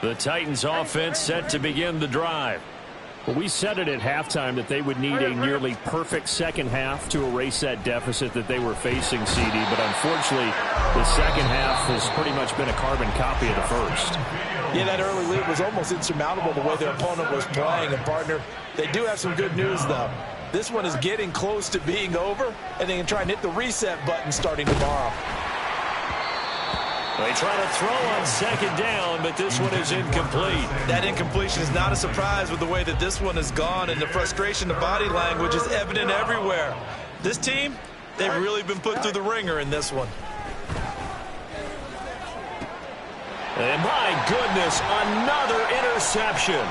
Speaker 2: The Titans offense set to begin the drive.
Speaker 7: Well, we said it at halftime that they would need a nearly perfect second half to erase that deficit that they were facing, CD. But unfortunately, the second half has pretty much been a carbon copy of the first.
Speaker 3: Yeah, that early lead was almost insurmountable the way their opponent was playing. And, partner, they do have some good news, though. This one is getting close to being over, and they can try and hit the reset button starting tomorrow.
Speaker 2: They try to throw on second down, but this one is incomplete.
Speaker 3: That incompletion is not a surprise with the way that this one has gone, and the frustration, the body language is evident everywhere. This team, they've really been put through the ringer in this one.
Speaker 2: And my goodness, another interception.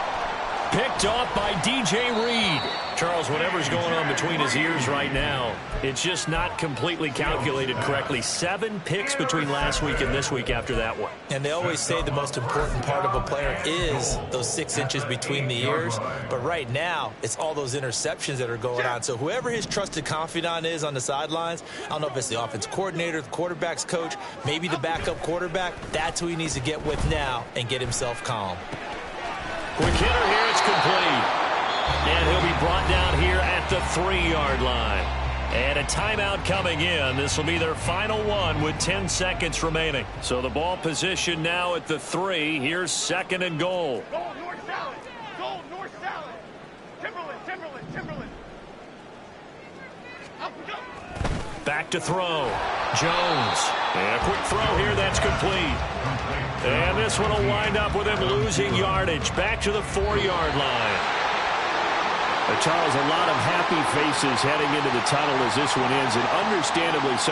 Speaker 2: Picked off by DJ Reed.
Speaker 7: Charles, whatever's going on between his ears right now, it's just not completely calculated correctly. 7 picks between last week and this week after that one.
Speaker 3: And they always say the most important part of a player is those 6 inches between the ears. But right now, it's all those interceptions that are going on. So whoever his trusted confidant is on the sidelines, I don't know if it's the offense coordinator, the quarterback's coach, maybe the backup quarterback, that's who he needs to get with now and get himself calm.
Speaker 2: Quick hitter here, it's complete. And he'll be brought down here at the 3-yard line. And a timeout coming in. This will be their final one with 10 seconds remaining. So the ball position now at the 3. Here's second and goal.
Speaker 6: Go north salad. Go north salad. Timberland. Up we go.
Speaker 2: Back to throw. Jones. And a quick throw here, that's complete. And this one will wind up with him losing yardage. Back to the 4-yard line.
Speaker 7: Charles, a lot of happy faces heading into the tunnel as this one ends, and understandably so.